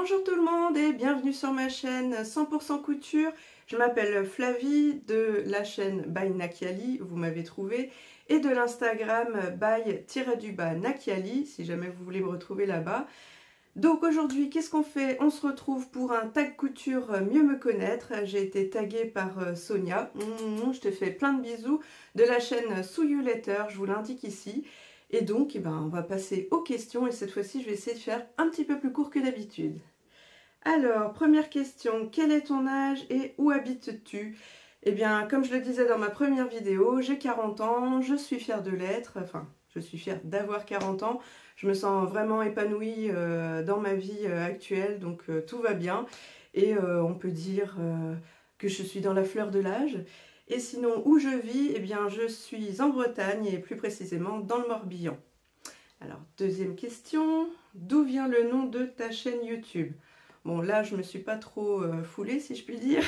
Bonjour tout le monde et bienvenue sur ma chaîne 100% couture. Je m'appelle Flavie de la chaîne by Nakiali, vous m'avez trouvé, et de l'Instagram by-nakiali si jamais vous voulez me retrouver là-bas. Donc aujourd'hui, qu'est-ce qu'on fait? On se retrouve pour un tag couture mieux me connaître. J'ai été taguée par Sonia. Je te fais plein de bisous de la chaîne See You Later, je vous l'indique ici. Et donc, on va passer aux questions et cette fois-ci, je vais essayer de faire un petit peu plus court que d'habitude. Alors, première question, quel est ton âge et où habites-tu? Eh bien, comme je le disais dans ma première vidéo, j'ai 40 ans, je suis fière de l'être, enfin, je suis fière d'avoir 40 ans. Je me sens vraiment épanouie dans ma vie actuelle, donc tout va bien. Et on peut dire que je suis dans la fleur de l'âge. Et sinon, où je vis? Eh bien, je suis en Bretagne et plus précisément dans le Morbihan. Alors, deuxième question, d'où vient le nom de ta chaîne YouTube? Bon, là, je me suis pas trop foulée, si je puis dire.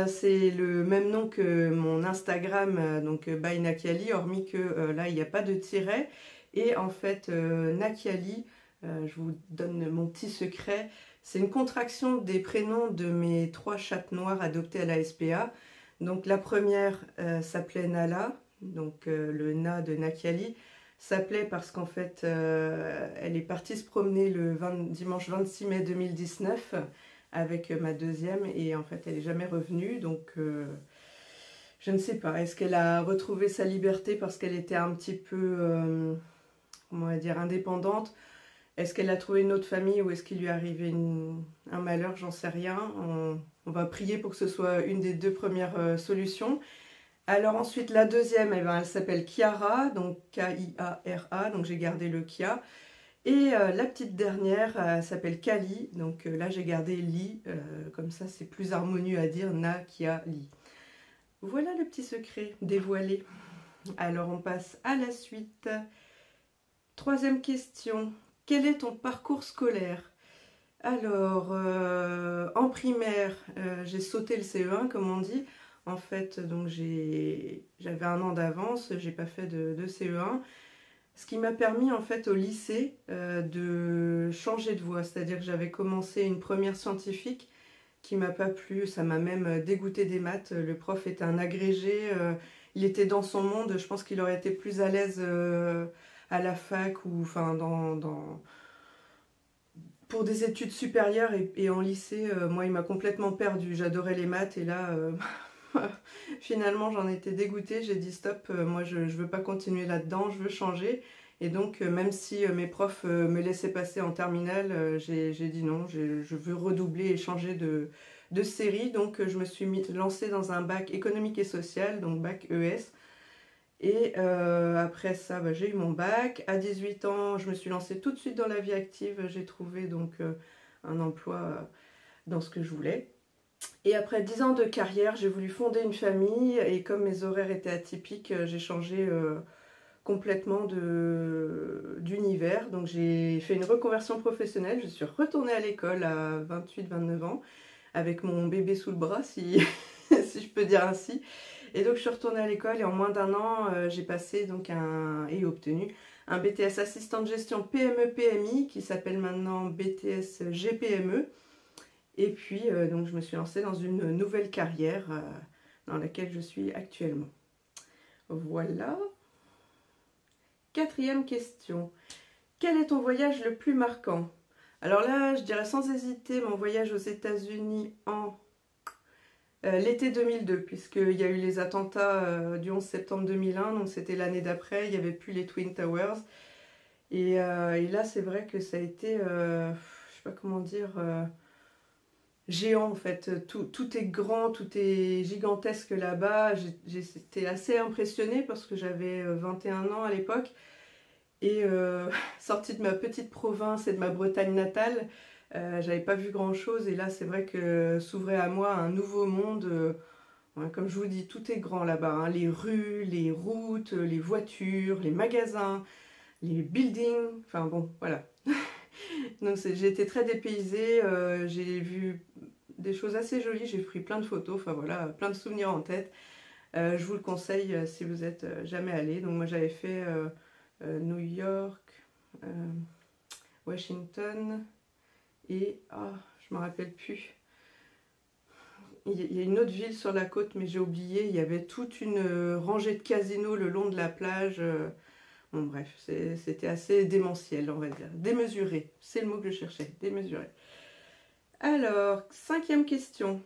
C'est le même nom que mon Instagram, donc by Nakiali, hormis que là, il n'y a pas de tiret. Et en fait, Nakiali, je vous donne mon petit secret, c'est une contraction des prénoms de mes 3 chattes noires adoptées à la SPA. Donc la première s'appelait Nala, donc le Na de Nakiali s'appelait parce qu'en fait elle est partie se promener le dimanche 26 mai 2019 avec ma deuxième et en fait elle n'est jamais revenue, donc je ne sais pas, est-ce qu'elle a retrouvé sa liberté parce qu'elle était un petit peu comment on va dire, indépendante? Est-ce qu'elle a trouvé une autre famille ou est-ce qu'il lui est arrivé un malheur? J'en sais rien. On va prier pour que ce soit une des deux premières solutions. Alors ensuite, la deuxième, elle s'appelle Kiara, donc K-I-A-R-A, donc j'ai gardé le Kia. Et la petite dernière s'appelle Kali, donc là j'ai gardé Li, comme ça c'est plus harmonieux à dire, Na, Kia, Li. Voilà le petit secret dévoilé. Alors on passe à la suite. Troisième question. Quel est ton parcours scolaire? Alors, en primaire, j'ai sauté le CE1, comme on dit. En fait, donc j'avais un an d'avance, j'ai pas fait de CE1. Ce qui m'a permis, en fait, au lycée, de changer de voie. C'est-à-dire que j'avais commencé une première scientifique qui m'a pas plu. Ça m'a même dégoûté des maths. Le prof était un agrégé. Il était dans son monde. Je pense qu'il aurait été plus à l'aise à la fac ou enfin pour des études supérieures et en lycée, moi il m'a complètement perdue. J'adorais les maths et là finalement j'en étais dégoûtée. J'ai dit stop, moi je veux pas continuer là-dedans, je veux changer. Et donc même si mes profs me laissaient passer en terminale, j'ai dit non, je veux redoubler et changer de série. Donc je me suis lancée dans un bac économique et social, donc bac ES. Et après ça, j'ai eu mon bac. À 18 ans, je me suis lancée tout de suite dans la vie active. J'ai trouvé donc un emploi dans ce que je voulais. Et après 10 ans de carrière, j'ai voulu fonder une famille. Et comme mes horaires étaient atypiques, j'ai changé complètement d'univers. Donc j'ai fait une reconversion professionnelle. Je suis retournée à l'école à 28-29 ans avec mon bébé sous le bras, si, si je peux dire ainsi. Et donc je suis retournée à l'école et en moins d'un an, j'ai passé donc et obtenu un BTS assistant de gestion PME-PMI qui s'appelle maintenant BTS GPME. Et puis donc je me suis lancée dans une nouvelle carrière dans laquelle je suis actuellement. Voilà. Quatrième question. Quel est ton voyage le plus marquant? Alors là, je dirais sans hésiter mon voyage aux États-Unis en l'été 2002, puisqu'il y a eu les attentats du 11 septembre 2001, donc c'était l'année d'après, il n'y avait plus les Twin Towers. Et là, c'est vrai que ça a été, je sais pas comment dire, géant en fait. Tout est grand, tout est gigantesque là-bas. J'étais assez impressionnée parce que j'avais 21 ans à l'époque. Et sortie de ma petite province et de ma Bretagne natale, j'avais pas vu grand chose et là c'est vrai que s'ouvrait à moi un nouveau monde. Comme je vous dis, tout est grand là-bas, hein. Les rues, les routes, les voitures, les magasins, les buildings, enfin bon, voilà. Donc j'ai été très dépaysée, j'ai vu des choses assez jolies, j'ai pris plein de photos, enfin voilà, plein de souvenirs en tête. Je vous le conseille si vous êtes jamais allé. Donc moi j'avais fait New York, Washington et je me rappelle plus. Il y a une autre ville sur la côte, mais j'ai oublié. Il y avait toute une rangée de casinos le long de la plage. Bon, bref, c'était assez démentiel, on va dire. Démesuré, c'est le mot que je cherchais, démesuré. Alors, 5e question.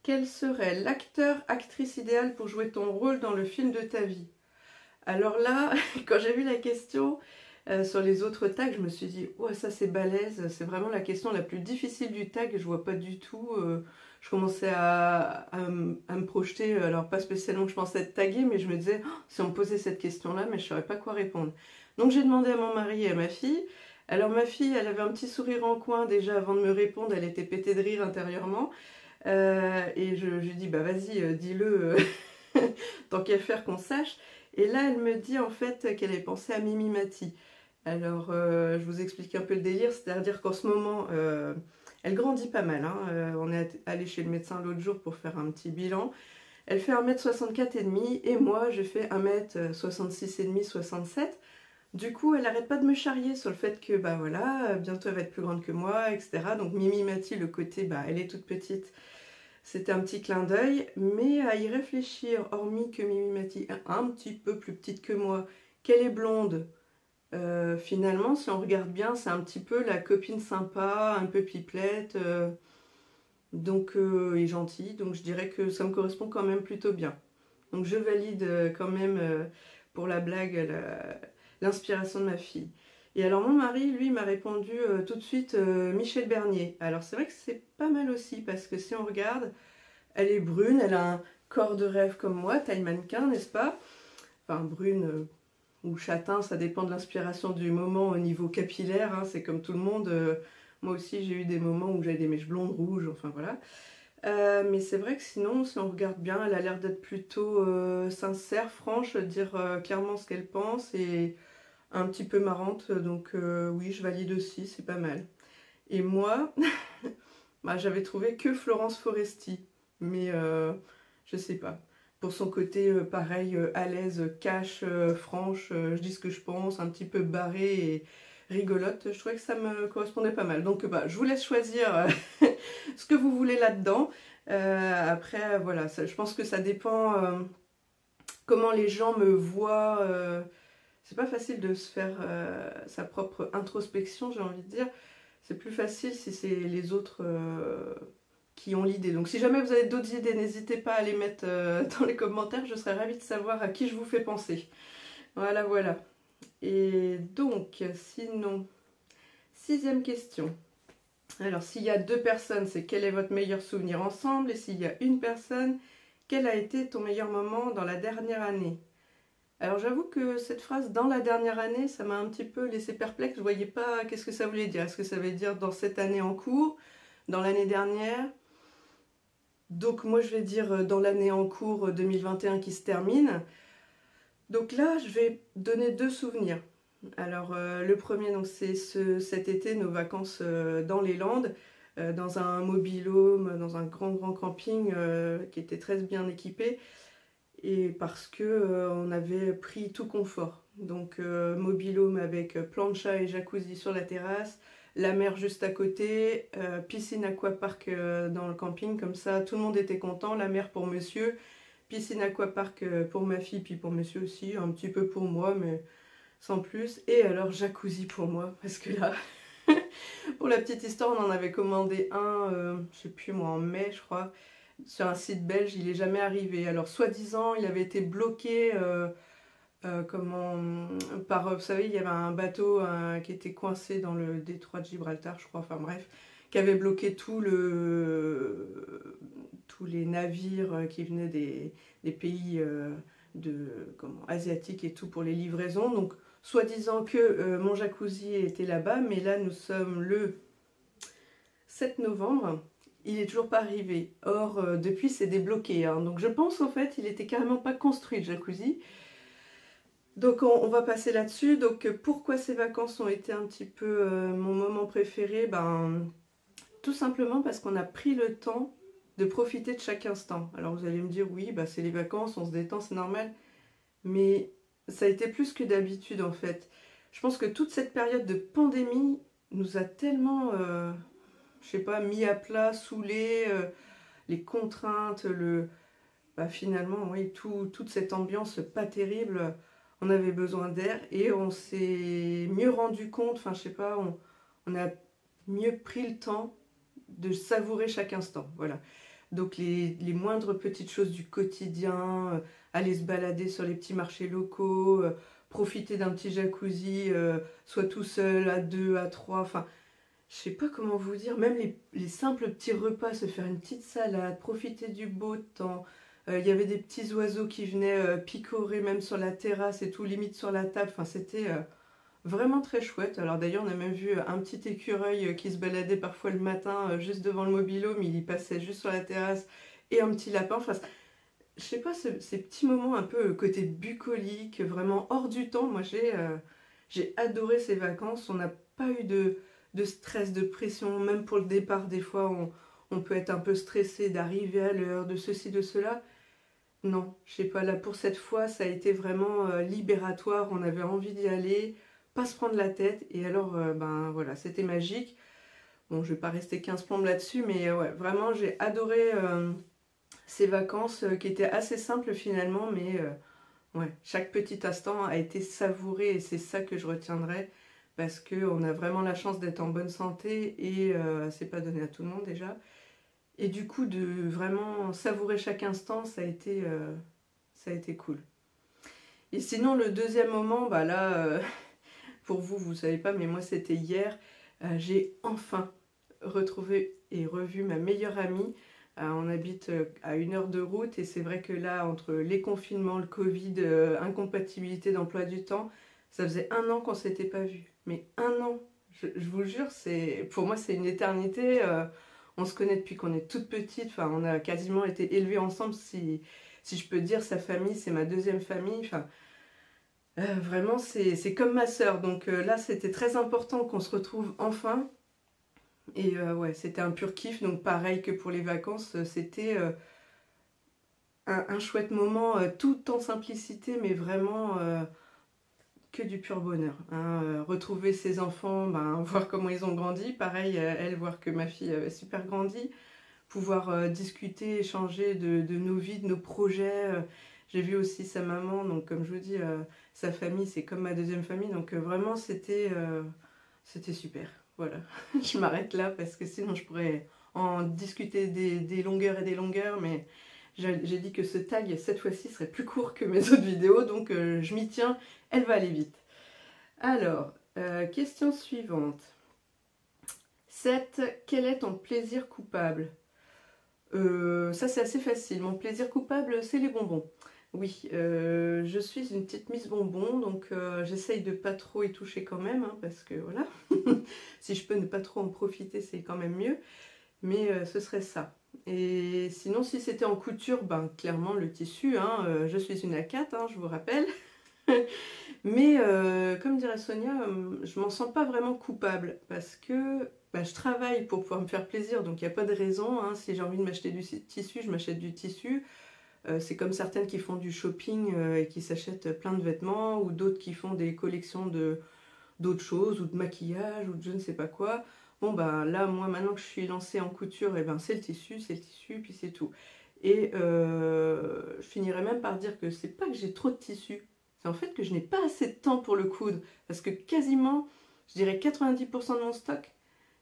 Quel serait l'acteur, actrice idéal pour jouer ton rôle dans le film de ta vie? Alors là, quand j'ai vu la question sur les autres tags, je me suis dit, ouais, ça c'est balèze, c'est vraiment la question la plus difficile du tag, je vois pas du tout. Je commençais à me projeter, alors pas spécialement que je pensais être taguée, mais je me disais, oh, si on me posait cette question-là, mais je ne saurais pas quoi répondre. Donc j'ai demandé à mon mari et à ma fille. Alors ma fille, elle avait un petit sourire en coin déjà avant de me répondre, elle était pétée de rire intérieurement. Et je lui dis, bah vas-y, dis-le, tant qu'à faire qu'on sache. Et là, elle me dit en fait qu'elle avait pensé à Mimi Mati. Alors, je vous explique un peu le délire, c'est-à-dire qu'en ce moment, elle grandit pas mal. Hein. On est allé chez le médecin l'autre jour pour faire un petit bilan. Elle fait 1m64,5 et moi, je fais 1m66,5, 67. Du coup, elle n'arrête pas de me charrier sur le fait que, bah voilà, bientôt elle va être plus grande que moi, etc. Donc Mimi Mati, le côté, bah elle est toute petite, c'était un petit clin d'œil. Mais à y réfléchir, hormis que Mimi Mati est un petit peu plus petite que moi, qu'elle est blonde, finalement, si on regarde bien, c'est un petit peu la copine sympa, un peu pipelette, et gentille. Donc je dirais que ça me correspond quand même plutôt bien. Donc je valide quand même pour la blague l'inspiration de ma fille. Et alors mon mari, lui, m'a répondu tout de suite Michel Bernier. Alors c'est vrai que c'est pas mal aussi, parce que si on regarde, elle est brune, elle a un corps de rêve comme moi, taille mannequin, n'est-ce pas? Enfin brune ou châtain, ça dépend de l'inspiration du moment au niveau capillaire, hein, c'est comme tout le monde. Moi aussi j'ai eu des moments où j'avais des mèches blondes, rouges, enfin voilà. Mais c'est vrai que sinon, si on regarde bien, elle a l'air d'être plutôt sincère, franche, dire clairement ce qu'elle pense et un petit peu marrante. Donc oui, je valide aussi, c'est pas mal. Et moi, bah, j'avais trouvé que Florence Foresti, mais je sais pas. Pour son côté pareil, à l'aise, cash, franche, je dis ce que je pense, un petit peu barrée et rigolote, je trouvais que ça me correspondait pas mal. Donc bah, je vous laisse choisir ce que vous voulez là-dedans. Après, voilà, je pense que ça dépend comment les gens me voient. C'est pas facile de se faire sa propre introspection, j'ai envie de dire. C'est plus facile si c'est les autres qui ont l'idée. Donc si jamais vous avez d'autres idées, n'hésitez pas à les mettre dans les commentaires. Je serais ravie de savoir à qui je vous fais penser. Voilà, voilà. Et donc, sinon, 6e question. Alors, s'il y a 2 personnes, c'est quel est votre meilleur souvenir ensemble? Et s'il y a une personne, quel a été ton meilleur moment dans la dernière année? Alors, j'avoue que cette phrase « dans la dernière année », ça m'a un petit peu laissé perplexe. Je ne voyais pas qu'est-ce que ça voulait dire. Est-ce que ça veut dire dans cette année en cours, dans l'année dernière? Donc, moi, je vais dire dans l'année en cours 2021 qui se termine. Donc là, je vais donner 2 souvenirs. Alors le premier, c'est cet été, nos vacances dans les Landes, dans un mobil-home, dans un grand camping qui était très bien équipé, et parce que on avait pris tout confort. Donc mobil-home avec plancha et jacuzzi sur la terrasse, la mer juste à côté, piscine aquapark dans le camping, comme ça tout le monde était content, la mer pour monsieur, piscine aquapark pour ma fille, puis pour monsieur aussi, un petit peu pour moi, mais sans plus. Et alors jacuzzi pour moi, parce que là, pour la petite histoire, on en avait commandé un, je sais plus moi, en mai je crois, sur un site belge, il n'est jamais arrivé. Alors soi-disant, il avait été bloqué vous savez, il y avait un bateau qui était coincé dans le détroit de Gibraltar, je crois, enfin bref, qui avait bloqué tous les navires qui venaient des pays asiatiques et tout pour les livraisons. Donc soi-disant que mon jacuzzi était là-bas, mais là nous sommes le 7 novembre, il n'est toujours pas arrivé. Or, depuis c'est débloqué, hein. Donc je pense en fait il n'était carrément pas construit le jacuzzi. Donc on va passer là-dessus. Donc pourquoi ces vacances ont été un petit peu mon moment préféré? Tout simplement parce qu'on a pris le temps de profiter de chaque instant. Alors vous allez me dire oui, c'est les vacances, on se détend, c'est normal. Mais ça a été plus que d'habitude en fait. Je pense que toute cette période de pandémie nous a tellement, je sais pas, mis à plat, saoulé, les contraintes, bah, finalement, oui, toute cette ambiance pas terrible, on avait besoin d'air et on s'est mieux rendu compte, enfin je sais pas, on a mieux pris le temps de savourer chaque instant, voilà. Donc les moindres petites choses du quotidien, aller se balader sur les petits marchés locaux, profiter d'un petit jacuzzi, soit tout seul, à deux, à trois, enfin, je sais pas comment vous dire, même les simples petits repas, se faire une petite salade, profiter du beau temps. Il y avait des petits oiseaux qui venaient picorer même sur la terrasse et tout, limite sur la table, enfin c'était vraiment très chouette. Alors d'ailleurs on a même vu un petit écureuil qui se baladait parfois le matin juste devant le mobil-home, il y passait juste sur la terrasse, et un petit lapin. Enfin, je sais pas, ces petits moments un peu côté bucolique, vraiment hors du temps. Moi j'ai adoré ces vacances, on n'a pas eu de stress, de pression, même pour le départ des fois on peut être un peu stressé d'arriver à l'heure, de ceci, de cela. Non, je sais pas, là pour cette fois ça a été vraiment libératoire, on avait envie d'y aller, pas se prendre la tête, et alors ben voilà, c'était magique. Bon, je vais pas rester 15 plombes là-dessus, mais ouais, vraiment j'ai adoré ces vacances qui étaient assez simples finalement, mais ouais, chaque petit instant a été savouré et c'est ça que je retiendrai, parce qu'on a vraiment la chance d'être en bonne santé et c'est pas donné à tout le monde déjà. Et du coup, de vraiment savourer chaque instant, ça a été cool. Et sinon, le deuxième moment, bah là, pour vous, vous savez pas, mais moi c'était hier, j'ai enfin retrouvé et revu ma meilleure amie. On habite à 1 heure de route et c'est vrai que là, entre les confinements, le Covid, incompatibilité d'emploi du temps, ça faisait 1 an qu'on s'était pas vu. Mais 1 an, je vous jure, pour moi c'est une éternité. On se connaît depuis qu'on est toute petite, enfin on a quasiment été élevés ensemble, si je peux dire. Sa famille, c'est ma deuxième famille. Enfin, vraiment, c'est comme ma sœur. Donc là, c'était très important qu'on se retrouve enfin. Et ouais, c'était un pur kiff. Donc pareil que pour les vacances, c'était un chouette moment, tout en simplicité, mais vraiment que du pur bonheur, hein. Retrouver ses enfants, ben, voir comment ils ont grandi. Pareil, elle, voir que ma fille avait super grandi. Pouvoir discuter, échanger de nos vies, de nos projets. J'ai vu aussi sa maman, donc comme je vous dis, sa famille, c'est comme ma deuxième famille. Donc vraiment, c'était super. Voilà, je m'arrête là parce que sinon je pourrais en discuter des longueurs et des longueurs, mais j'ai dit que ce tag, cette fois-ci, serait plus court que mes autres vidéos, donc je m'y tiens, elle va aller vite. Alors, question suivante. 7. Quel est ton plaisir coupable? Ça c'est assez facile. Mon plaisir coupable, c'est les bonbons. Oui, je suis une petite Miss Bonbon, donc j'essaye de pas trop y toucher quand même, hein, parce que voilà, si je peux ne pas trop en profiter, c'est quand même mieux. Mais ce serait ça. Et sinon, si c'était en couture, ben clairement le tissu, hein, je suis une A4, hein, je vous rappelle. Mais comme dirait Sonia, je m'en sens pas vraiment coupable parce que bah, je travaille pour pouvoir me faire plaisir, donc il n'y a pas de raison, hein. Si j'ai envie de m'acheter du tissu, je m'achète du tissu. C'est comme certaines qui font du shopping et qui s'achètent plein de vêtements, ou d'autres qui font des collections d'autres choses, ou de maquillage, ou de je ne sais pas quoi. Bon bah là, moi maintenant que je suis lancée en couture, et ben c'est le tissu, puis c'est tout. Et je finirais même par dire que c'est pas que j'ai trop de tissu, c'est en fait que je n'ai pas assez de temps pour le coudre, parce que quasiment, je dirais 90% de mon stock,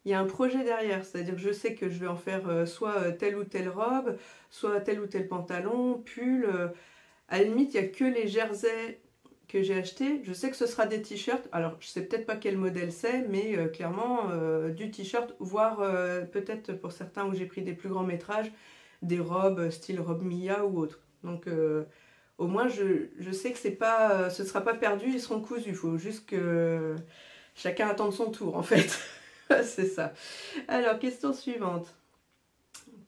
il y a un projet derrière, c'est-à-dire que je sais que je vais en faire soit telle ou telle robe, soit tel ou tel pantalon, pull. À la limite, il n'y a que les jerseys que j'ai achetés. Je sais que ce sera des t-shirts, alors je sais peut-être pas quel modèle c'est, mais clairement du t-shirt, voire peut-être pour certains où j'ai pris des plus grands métrages, des robes style robe Mia ou autre. Donc au moins je sais que ce sera pas perdu, ils seront cousus, il faut juste que chacun attende son tour en fait. C'est ça. Alors, question suivante.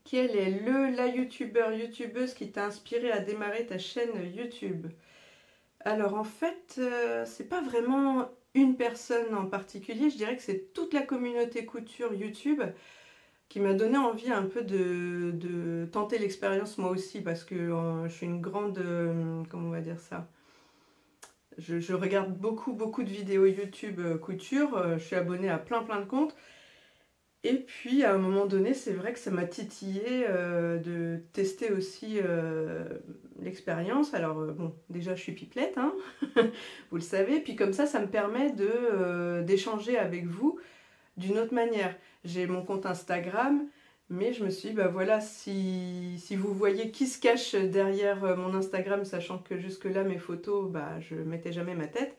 Quel est la youtubeuse qui t'a inspiré à démarrer ta chaîne YouTube? Alors, en fait, c'est pas vraiment une personne en particulier. Je dirais que c'est toute la communauté couture YouTube qui m'a donné envie un peu de tenter l'expérience moi aussi, parce que je suis une grande... comment on va dire ça? Je regarde beaucoup de vidéos YouTube couture, je suis abonnée à plein de comptes. Et puis à un moment donné, c'est vrai que ça m'a titillé de tester aussi l'expérience. Alors bon, déjà je suis pipelette, hein, vous le savez. Puis comme ça me permet d'échanger avec vous d'une autre manière. J'ai mon compte Instagram, mais je me suis dit, bah voilà, si vous voyez qui se cache derrière mon Instagram, sachant que jusque-là mes photos, bah je mettais jamais ma tête,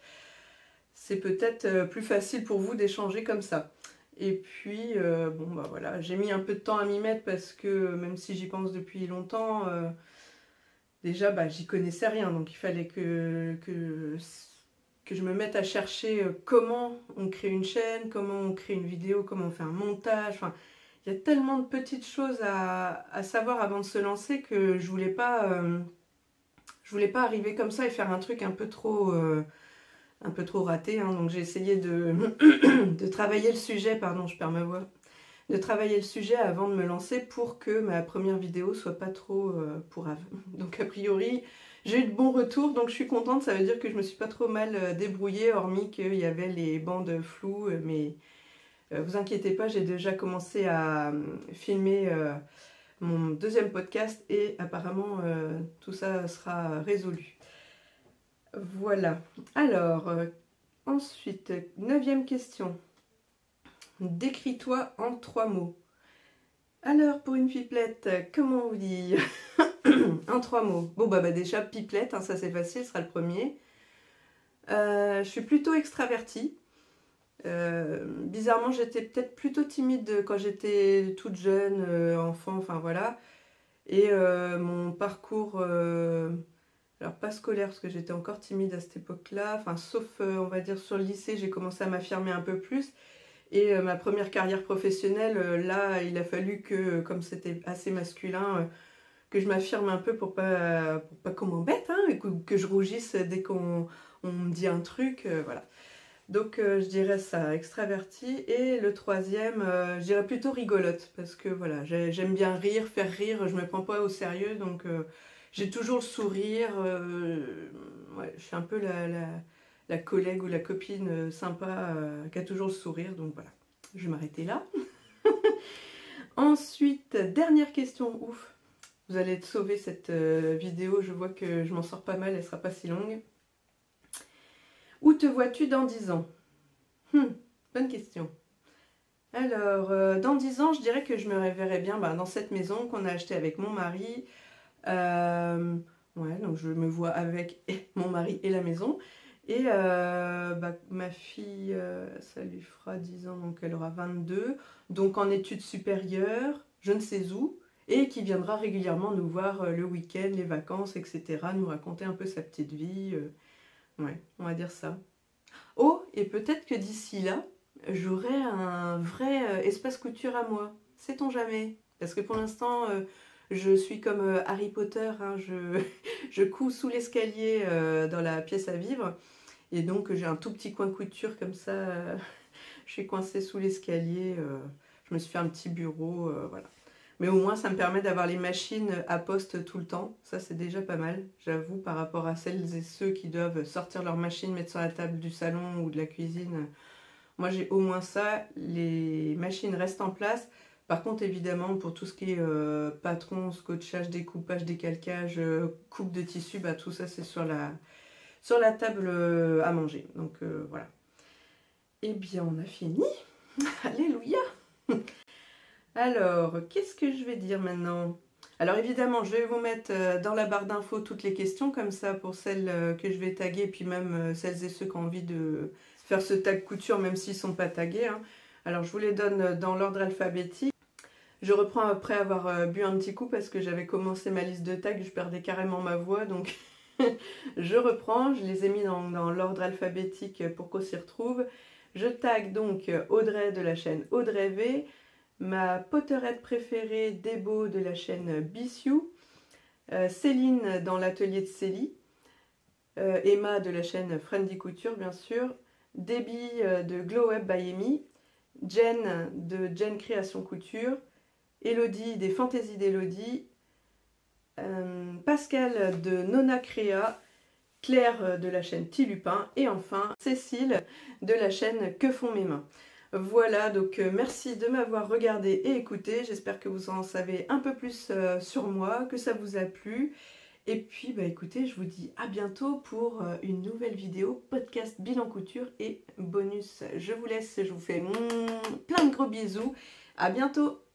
c'est peut-être plus facile pour vous d'échanger comme ça. Et puis, bon bah voilà, j'ai mis un peu de temps à m'y mettre parce que même si j'y pense depuis longtemps, déjà bah j'y connaissais rien, donc il fallait que je me mette à chercher comment on crée une chaîne, comment on crée une vidéo, comment on fait un montage, enfin il y a tellement de petites choses à savoir avant de se lancer que je voulais pas arriver comme ça et faire un truc un peu trop raté, hein. Donc j'ai essayé de travailler le sujet, pardon, je perds ma voix, de travailler le sujet avant de me lancer pour que ma première vidéo soit pas trop pourrave. Donc a priori, j'ai eu de bons retours, donc je suis contente, ça veut dire que je me suis pas trop mal débrouillée, hormis qu'il y avait les bandes floues, mais vous inquiétez pas, j'ai déjà commencé à filmer mon deuxième podcast et apparemment tout ça sera résolu. Voilà. Alors, ensuite, 9e question. Décris-toi en 3 mots. Alors, pour une pipelette, comment on dit en 3 mots. Bon, bah déjà, pipelette, hein, ça c'est facile, ce sera le premier. Je suis plutôt extravertie. Bizarrement, j'étais peut-être plutôt timide quand j'étais toute jeune, enfant, enfin voilà. Et mon parcours... alors pas scolaire parce que j'étais encore timide à cette époque-là, enfin sauf on va dire sur le lycée j'ai commencé à m'affirmer un peu plus et ma première carrière professionnelle là il a fallu que comme c'était assez masculin que je m'affirme un peu pour pas qu'on m'embête hein, et que je rougisse dès qu'on me dit un truc, voilà. Donc je dirais ça, extravertie. Et le troisième, je dirais plutôt rigolote parce que voilà, j'aime bien rire, faire rire, je me prends pas au sérieux donc j'ai toujours le sourire, ouais, je suis un peu la collègue ou la copine sympa qui a toujours le sourire, donc voilà, je vais m'arrêter là. Ensuite, dernière question, ouf, vous allez être sauver cette vidéo, je vois que je m'en sors pas mal, elle sera pas si longue. Où te vois-tu dans 10 ans? Bonne question. Alors, dans 10 ans, je dirais que je me verrais bien dans cette maison qu'on a achetée avec mon mari. Ouais, donc je me vois avec mon mari et la maison. Et ma fille, ça lui fera 10 ans, donc elle aura 22. Donc en études supérieures, je ne sais où. Et qui viendra régulièrement nous voir le week-end, les vacances, etc. Nous raconter un peu sa petite vie. Ouais, on va dire ça. Oh, et peut-être que d'ici là, j'aurai un vrai espace couture à moi. Sait-on jamais? Parce que pour l'instant, je suis comme Harry Potter, hein, je couds sous l'escalier dans la pièce à vivre. Et donc j'ai un tout petit coin couture comme ça. Je suis coincée sous l'escalier. Je me suis fait un petit bureau, voilà. Mais au moins, ça me permet d'avoir les machines à poste tout le temps. Ça, c'est déjà pas mal, j'avoue, par rapport à celles et ceux qui doivent sortir leur machine, mettre sur la table du salon ou de la cuisine. Moi, j'ai au moins ça. Les machines restent en place. Par contre, évidemment, pour tout ce qui est patron, scotchage, découpage, décalcage, coupe de tissu, tout ça, c'est sur la table à manger. Donc, voilà. Eh bien, on a fini. Alléluia. Alors, qu'est-ce que je vais dire maintenant? Alors évidemment, je vais vous mettre dans la barre d'infos toutes les questions, comme ça pour celles que je vais taguer, puis même celles et ceux qui ont envie de faire ce tag couture, même s'ils ne sont pas tagués, hein. Alors je vous les donne dans l'ordre alphabétique. Je reprends après avoir bu un petit coup parce que j'avais commencé ma liste de tags, je perdais carrément ma voix, donc je reprends, je les ai mis dans l'ordre alphabétique pour qu'on s'y retrouve. Je tag donc Audrey de la chaîne Audrey V, ma potterette préférée Débo de la chaîne Bissiou, Céline dans l'atelier de Célie, Emma de la chaîne Friendly Couture bien sûr, Debbie de Glow Up by Amy, Jen de Jen Création Couture, Elodie des Fantaisies d'Elodie, Pascal de Nona Créa Claire de la chaîne Tilupin et enfin Cécile de la chaîne Que font mes mains. Voilà, donc merci de m'avoir regardé et écouté. J'espère que vous en savez un peu plus sur moi, que ça vous a plu. Et puis, bah écoutez, je vous dis à bientôt pour une nouvelle vidéo podcast bilan couture et bonus. Je vous laisse, je vous fais plein de gros bisous. À bientôt!